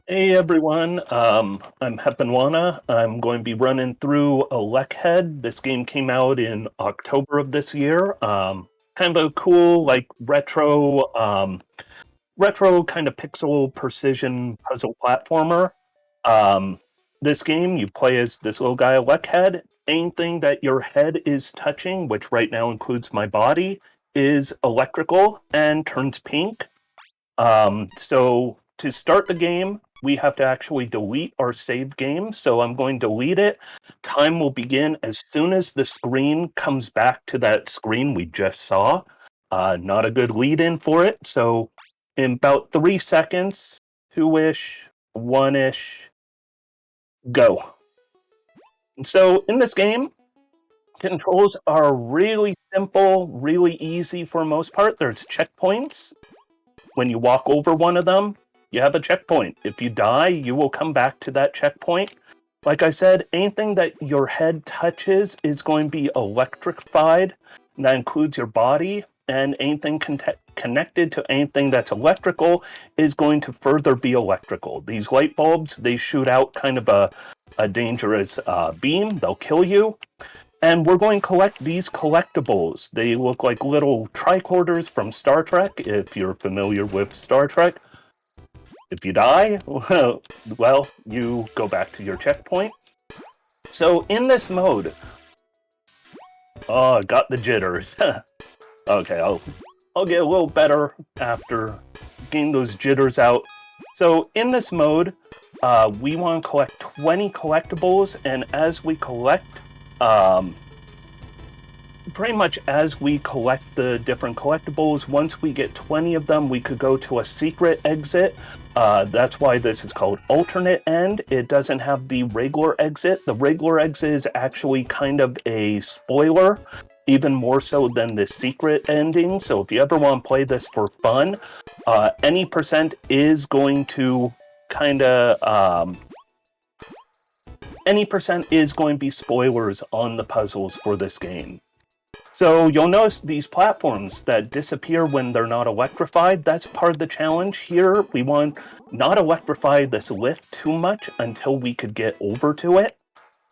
Hey everyone, I'm Heponwana. I'm going to be running through ElecHead. This game came out in October of this year. Kind of a cool, like retro kind of pixel precision puzzle platformer. Um, this game, you play as this little guy, ElecHead. Anything that your head is touching, which right now includes my body, is electrical and turns pink. So to start the game, we have to actually delete our save game. So I'm going to delete it. Time will begin as soon as the screen comes back to that screen we just saw. Not a good lead in for it. So in about 3 seconds, two-ish, one-ish, go. And so in this game, controls are really simple, really easy for most part. There's checkpoints. When you walk over one of them, you have a checkpoint. If you die, you will come back to that checkpoint. Like I said, anything that your head touches is going to be electrified. And that includes your body, and anything connected to anything that's electrical is going to further be electrical. These light bulbs, they shoot out kind of a dangerous beam. They'll kill you. And we're going to collect these collectibles. They look like little tricorders from Star Trek, if you're familiar with Star Trek. If you die, well, you go back to your checkpoint. So in this mode, oh, got the jitters. Okay, I'll get a little better after getting those jitters out. So in this mode, we want to collect 20 collectibles, and as we collect, pretty much as we collect the different collectibles, once we get 20 of them, we could go to a secret exit. That's why this is called alternate end. It doesn't have the regular exit. The regular exit is actually kind of a spoiler, even more so than the secret ending. So if you ever want to play this for fun, any percent is going to any percent is going to be spoilers on the puzzles for this game. So you'll notice these platforms that disappear when they're not electrified. That's part of the challenge here. We want not electrify this lift too much until we could get over to it.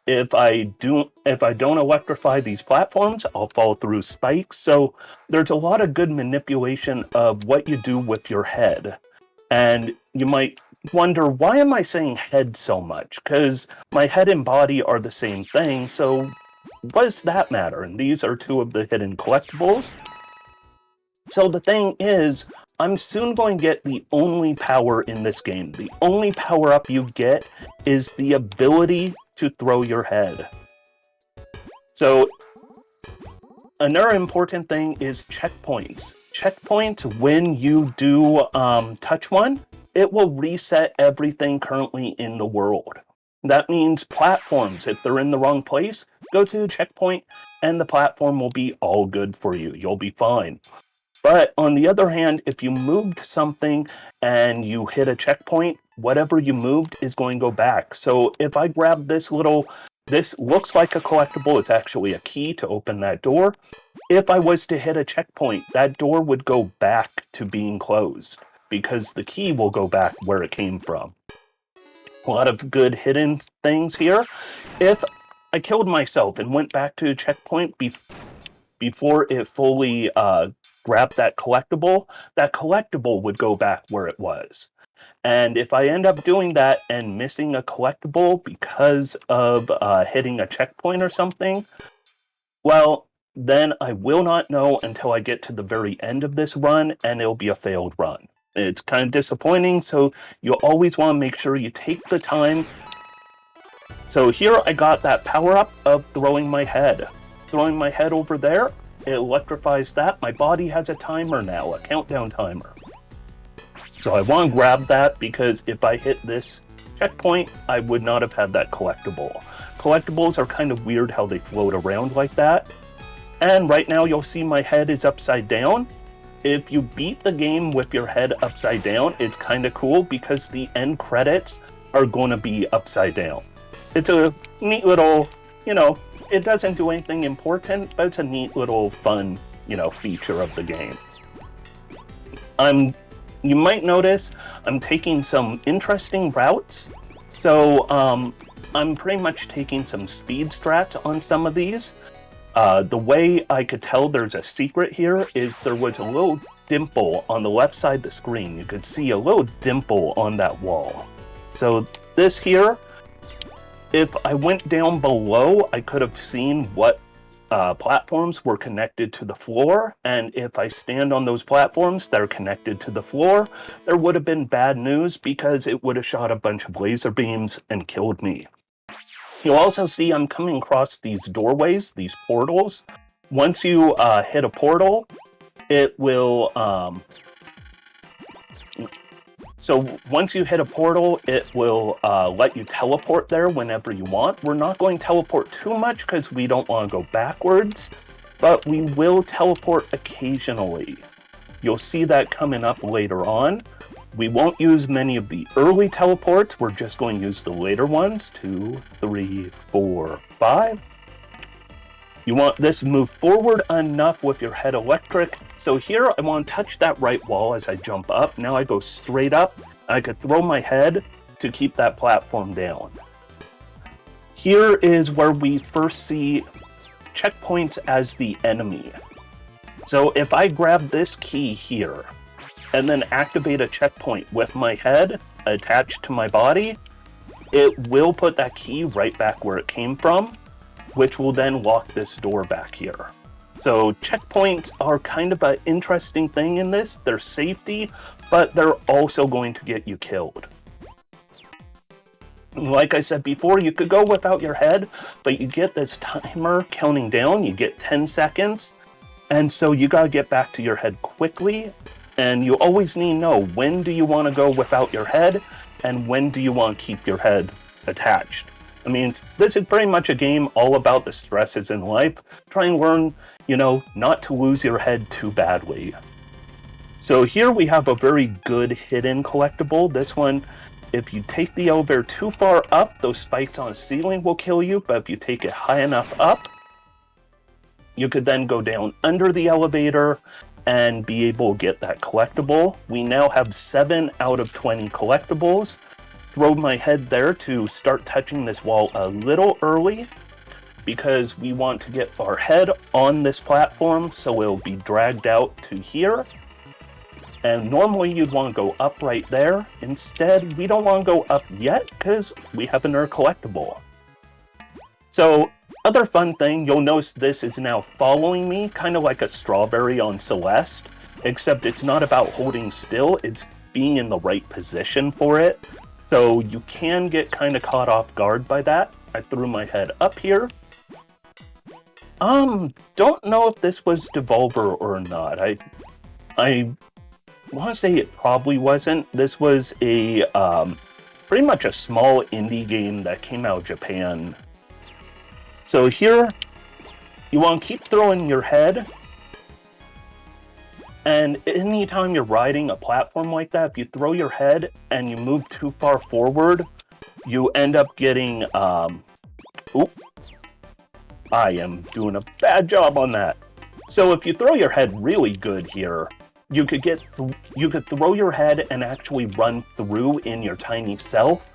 If I don't electrify these platforms, I'll fall through spikes. So there's a lot of good manipulation of what you do with your head. And you might wonder, why am I saying head so much? Because my head and body are the same thing. So what does that matter? And these are two of the hidden collectibles. So the thing is, I'm soon going to get the only power in this game. The only power up you get is the ability to throw your head. So another important thing is checkpoints. Checkpoints, when you do touch one, it will reset everything currently in the world. That means platforms, if they're in the wrong place, go to the checkpoint and the platform will be all good for you. You'll be fine. But on the other hand, if you moved something and you hit a checkpoint, whatever you moved is going to go back. So if I grab this looks like a collectible, it's actually a key to open that door. If I was to hit a checkpoint, that door would go back to being closed because the key will go back where it came from. A lot of good hidden things here. If I killed myself and went back to a checkpoint before it fully grabbed that collectible would go back where it was. And if I end up doing that and missing a collectible because of hitting a checkpoint or something, well, then I will not know until I get to the very end of this run, and it'll be a failed run. It's kind of disappointing, so you'll always want to make sure you take the time. So here I got that power-up of throwing my head. Throwing my head over there, it electrifies that. My body has a timer now, a countdown timer. So I want to grab that because if I hit this checkpoint, I would not have had that collectible. Collectibles are kind of weird how they float around like that. And right now you'll see my head is upside down. If you beat the game with your head upside down, it's kind of cool because the end credits are going to be upside down. It's a neat little, it doesn't do anything important, but it's a neat little fun, feature of the game. I'm You might notice I'm taking some interesting routes. So I'm pretty much taking some speed strats on some of these. The way I could tell there's a secret here is there was a little dimple on the left side of the screen. You could see a little dimple on that wall. So this here, if I went down below, I could have seen what platforms were connected to the floor, and if I stand on those platforms that are connected to the floor, there would have been bad news because it would have shot a bunch of laser beams and killed me. You'll also see I'm coming across these doorways, these portals. Once you hit a portal, it will... So once you hit a portal, it will let you teleport there whenever you want. We're not going to teleport too much because we don't want to go backwards, but we will teleport occasionally. You'll see that coming up later on. We won't use many of the early teleports. We're just going to use the later ones. 2, 3, 4, 5. You want this to move forward enough with your head electric. So here I want to touch that right wall as I jump up. Now I go straight up. I could throw my head to keep that platform down. Here is where we first see checkpoints as the enemy. So if I grab this key here and then activate a checkpoint with my head attached to my body, it will put that key right back where it came from, which will then lock this door back here. So checkpoints are kind of an interesting thing in this. They're safety, but they're also going to get you killed. Like I said before, you could go without your head, but you get this timer counting down. You get 10 seconds, and so you gotta get back to your head quickly, and you always need to know when do you want to go without your head, and when do you want to keep your head attached. I mean, this is pretty much a game all about the stresses in life. Try and learn, not to lose your head too badly. So here we have a very good hidden collectible. This one, if you take the elevator too far up, those spikes on the ceiling will kill you, but if you take it high enough up, you could then go down under the elevator and be able to get that collectible. We now have 7 out of 20 collectibles. Throw my head there to start touching this wall a little early because we want to get our head on this platform so it'll be dragged out to here. And normally you'd want to go up right there. Instead, we don't want to go up yet because we have another collectible. So, other fun thing, you'll notice this is now following me, kind of like a strawberry on Celeste, except it's not about holding still, it's being in the right position for it. So you can get kind of caught off guard by that. I threw my head up here. Don't know if this was Devolver or not. I want to say it probably wasn't. This was a pretty much a small indie game that came out of Japan. So here, you want to keep throwing your head. And anytime you're riding a platform like that, if you throw your head and you move too far forward, you end up getting, oop, I am doing a bad job on that. So if you throw your head really good here, you could throw your head and actually run through in your tiny self.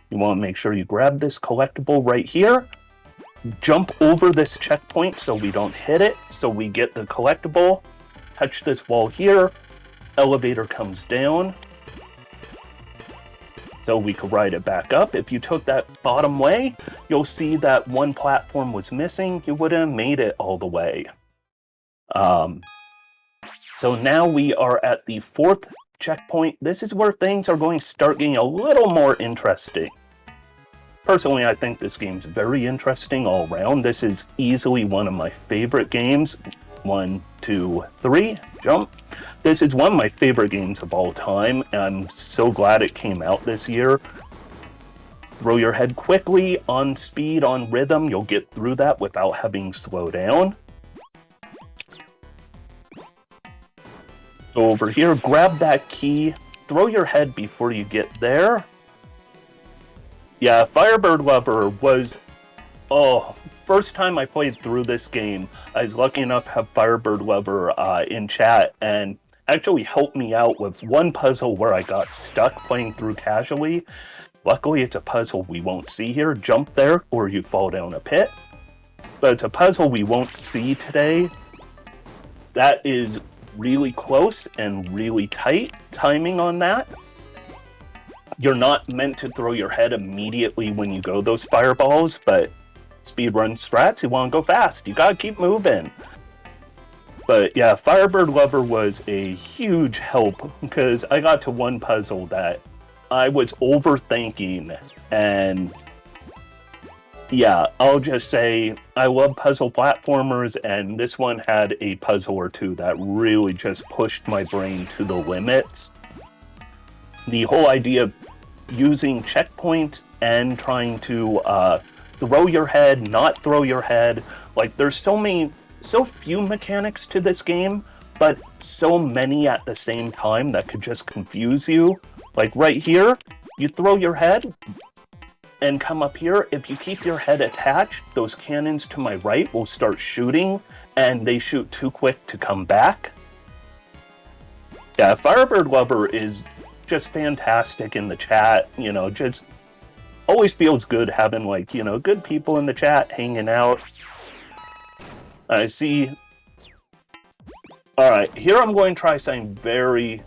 You want to make sure you grab this collectible right here, jump over this checkpoint so we don't hit it, so we get the collectible. Touch this wall here, elevator comes down, so we could ride it back up. If you took that bottom way, you'll see that one platform was missing. You would have made it all the way. So now we are at the 4th checkpoint. This is where things are going to start getting a little more interesting. Personally, I think this game's very interesting all around. This is easily one of my favorite games. 1, 2, 3, jump. This is one of my favorite games of all time, and I'm so glad it came out this year. Throw your head quickly, on speed, on rhythm. You'll get through that without having to slow down. Go over here, grab that key, throw your head before you get there. Yeah, Firebird Lover was... first time I played through this game, I was lucky enough to have Firebird Lover in chat, and actually helped me out with one puzzle where I got stuck playing through casually. Luckily, it's a puzzle we won't see here. Jump there or you fall down a pit. But it's a puzzle we won't see today. That is really close and really tight timing on that. You're not meant to throw your head immediately when you go those fireballs, but speedrun strats, you want to go fast. You gotta keep moving. But yeah, Firebird Lover was a huge help because I got to one puzzle that I was overthinking, and yeah, I'll just say I love puzzle platformers, and this one had a puzzle or two that really just pushed my brain to the limits. The whole idea of using checkpoints and trying to throw your head, not throw your head, like there's so few mechanics to this game, but so many at the same time that could just confuse you. Like right here, you throw your head and come up here. If you keep your head attached, those cannons to my right will start shooting, and they shoot too quick to come back. Yeah, Firebird Lover is just fantastic in the chat, you know, just always feels good having, like, you know, good people in the chat hanging out. I see. Alright, here I'm going to try something very...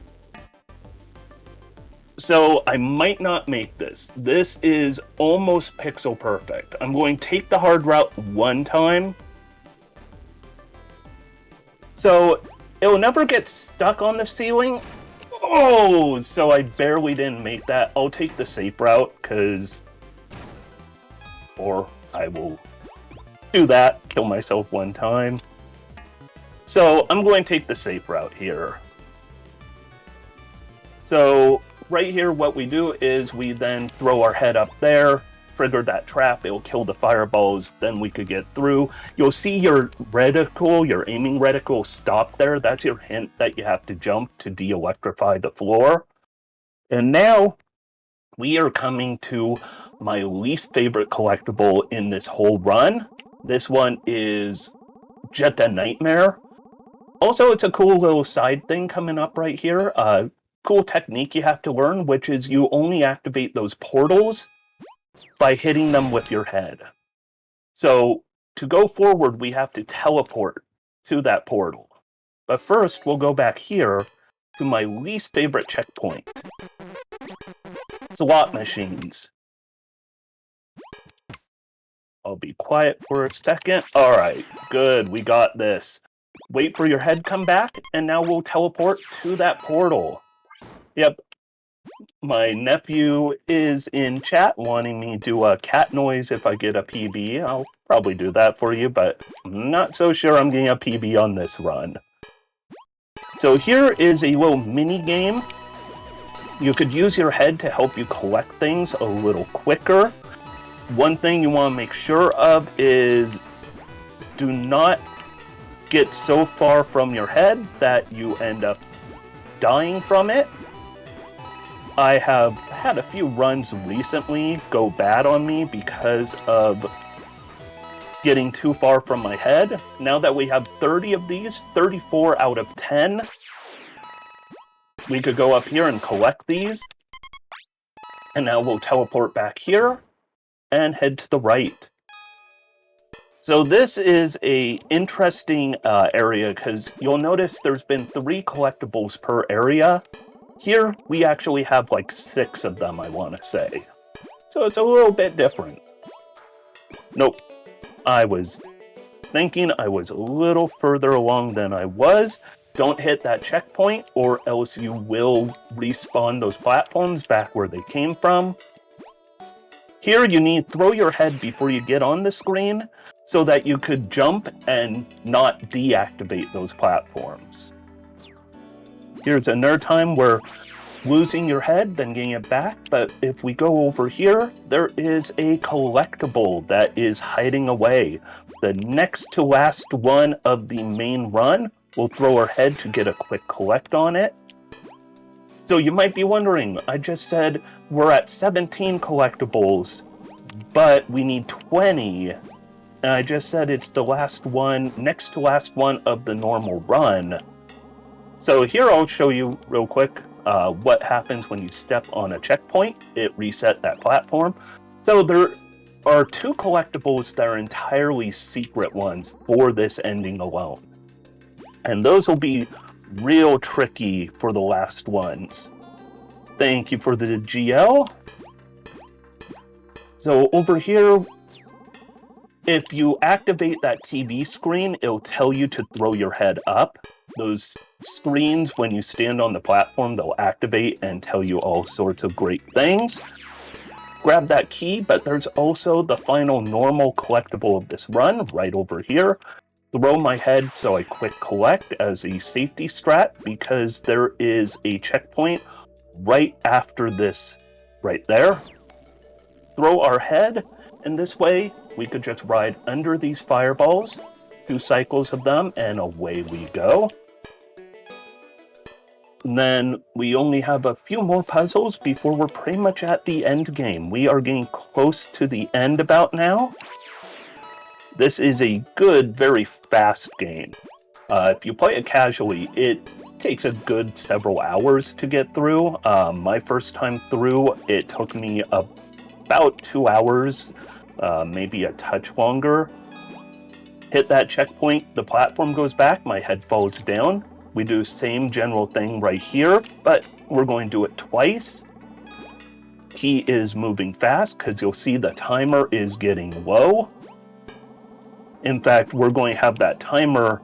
So, I might not make this. This is almost pixel perfect. I'm going to take the hard route one time. So, it will never get stuck on the ceiling. Oh, so I barely didn't make that. I'll take the safe route, because... Or I will do that, kill myself one time. So, I'm going to take the safe route here. So, right here, what we do is we then throw our head up there, trigger that trap, it'll kill the fireballs, then we could get through. You'll see your reticle, your aiming reticle stop there. That's your hint that you have to jump to de-electrify the floor. And now, we are coming to my least favorite collectible in this whole run. This one is Jetta Nightmare. Also, it's a cool little side thing coming up right here. Cool technique you have to learn, which is you only activate those portals by hitting them with your head. So, to go forward, we have to teleport to that portal. But first, we'll go back here to my least favorite checkpoint. Slot machines. I'll be quiet for a second. Alright, good, we got this. Wait for your head come back, and now we'll teleport to that portal. Yep, my nephew is in chat wanting me to do a cat noise if I get a PB. I'll probably do that for you, but I'm not so sure I'm getting a PB on this run. So here is a little mini game. You could use your head to help you collect things a little quicker. One thing you want to make sure of is do not get so far from your head that you end up dying from it. I have had a few runs recently go bad on me because of getting too far from my head. Now that we have 30 of these, 34 out of 10, we could go up here and collect these. And now we'll teleport back here and head to the right. So this is a interesting area because you'll notice there's been 3 collectibles per area. Here, we actually have like 6 of them, I want to say. So it's a little bit different. Nope. I was thinking I was a little further along than I was. Don't hit that checkpoint, or else you will respawn those platforms back where they came from. Here, you need to throw your head before you get on the screen, so that you could jump and not deactivate those platforms. Here's another time where losing your head, then getting it back, but if we go over here, there is a collectible that is hiding away. The next to last one of the main run, we'll throw our head to get a quick collect on it. So you might be wondering, I just said we're at 17 collectibles, but we need 20. And I just said it's the last one, next to last one of the normal run. So here I'll show you real quick what happens when you step on a checkpoint. It reset that platform. So there are two collectibles that are entirely secret ones for this ending alone. And those will be real tricky for the last ones. Thank you for the GL. So over here, if you activate that TV screen, it'll tell you to throw your head up. Those screens, when you stand on the platform, they'll activate and tell you all sorts of great things. Grab that key, but there's also the final normal collectible of this run right over here. Throw my head so I quick collect as a safety strat, because there is a checkpoint right after this right there. Throw our head, and this way we could just ride under these fireballs, 2 cycles of them, and away we go. And then we only have a few more puzzles before we're pretty much at the end game. We are getting close to the end about now. This is a good, very fast game. If you play it casually, it takes a good several hours to get through. My first time through, it took me about 2 hours, maybe a touch longer. Hit that checkpoint, the platform goes back, my head falls down. We do the same general thing right here, but we're going to do it twice. Key is moving fast because you'll see the timer is getting low. In fact, we're going to have that timer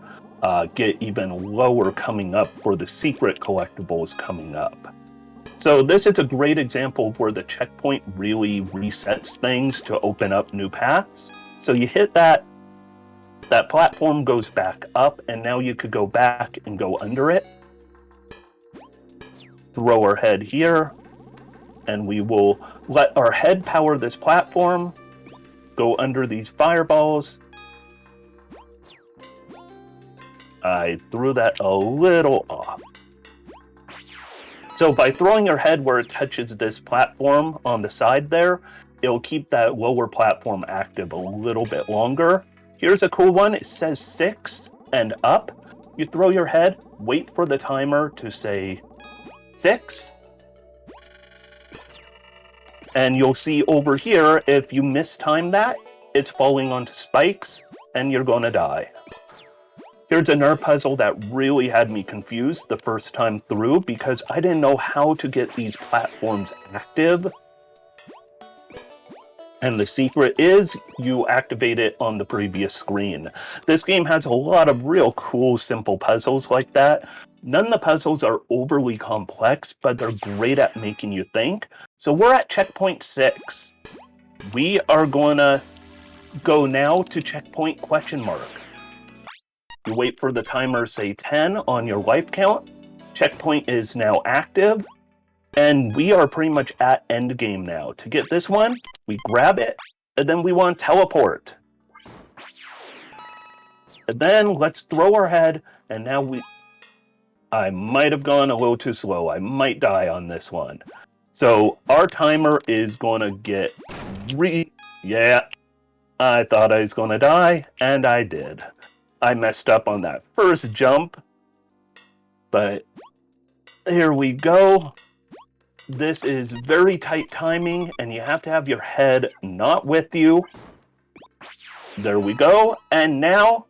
get even lower coming up for the secret collectibles coming up. So this is a great example of where the checkpoint really resets things to open up new paths. So you hit that platform goes back up, and now you could go back and go under it. Throw our head here, and we will let our head power this platform, go under these fireballs. I threw that a little off. So by throwing your head where it touches this platform on the side there, it'll keep that lower platform active a little bit longer. Here's a cool one. It says 6 and up. You throw your head, wait for the timer to say 6. And you'll see over here, if you mistime that, it's falling onto spikes and you're gonna die. Here's another puzzle that really had me confused the first time through because I didn't know how to get these platforms active. And the secret is you activate it on the previous screen. This game has a lot of real cool, simple puzzles like that. None of the puzzles are overly complex, but they're great at making you think. So we're at checkpoint 6. We are going to go now to checkpoint question mark. You wait for the timer, say 10 on your life count. Checkpoint is now active. And we are pretty much at endgame now. To get this one, we grab it, and then we want to teleport. And then let's throw our head, and now I might have gone a little too slow. I might die on this one. So our timer is going to get yeah, I thought I was going to die, and I did. I messed up on that first jump, but here we go. This is very tight timing, and you have to have your head not with you. There we go. And now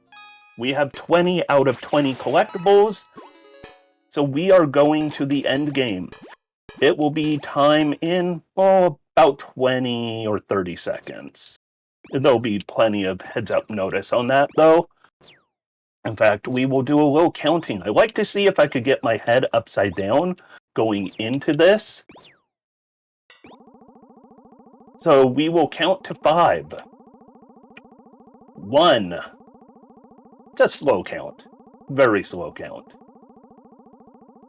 we have 20 out of 20 collectibles. So we are going to the end game. It will be time in about 20 or 30 seconds. There'll be plenty of heads-up notice on that, though. In fact, we will do a little counting. I like to see if I could get my head upside down going into this. So we will count to 5. 1. It's a slow count. Very slow count.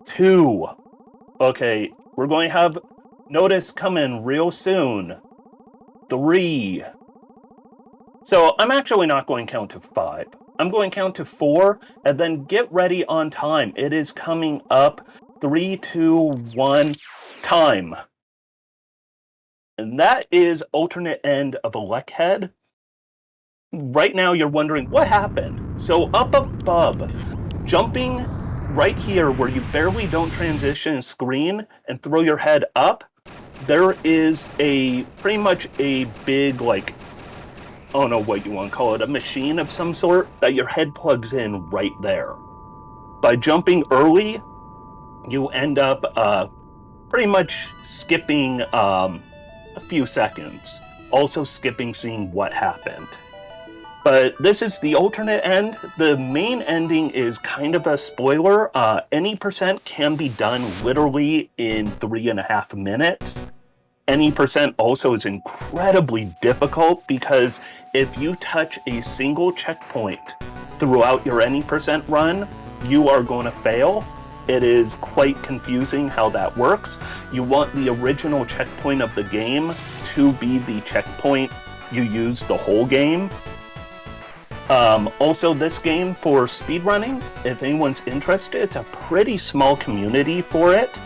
2. Okay, we're going to have notice come in real soon. 3. So I'm actually not going to count to 5. I'm going to count to 4, and then get ready on time. It is coming up. 3, 2, 1, time. And that is alternate end of ElecHead. Right now you're wondering what happened. So up above, jumping right here where you barely don't transition screen and throw your head up, there is pretty much a big, like, I don't know what you want to call it, a machine of some sort that your head plugs in right there. By jumping early, you end up pretty much skipping a few seconds. Also skipping seeing what happened. But this is the alternate end. The main ending is kind of a spoiler. Any percent can be done literally in 3.5 minutes. Any percent also is incredibly difficult because if you touch a single checkpoint throughout your any percent run, you are going to fail. It is quite confusing how that works. You want the original checkpoint of the game to be the checkpoint you use the whole game. Also, this game for speedrunning, if anyone's interested, it's a pretty small community for it.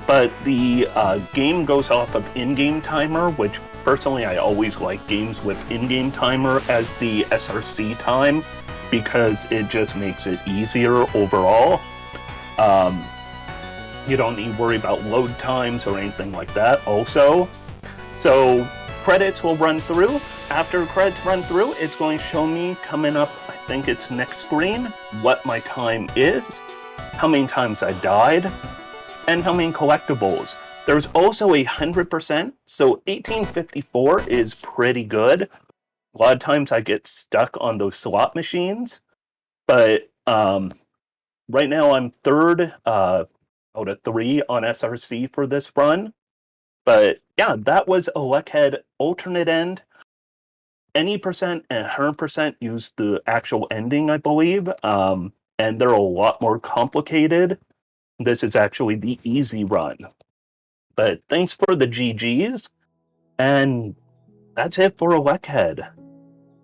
But the game goes off of in-game timer, which personally I always like games with in-game timer as the SRC time because it just makes it easier overall. You don't need to worry about load times or anything like that also. So credits will run through. After credits run through, it's going to show me coming up, I think it's next screen, what my time is, how many times I died, and how many collectibles. There's also 100%, so 1854 is pretty good. A lot of times I get stuck on those slot machines, but right now I'm third out of 3 on SRC for this run. But yeah, that was ElecHead alternate end. Any percent and 100% use the actual ending, I believe, and they're a lot more complicated. This is actually the easy run. But thanks for the GGs, and that's it for ElecHead.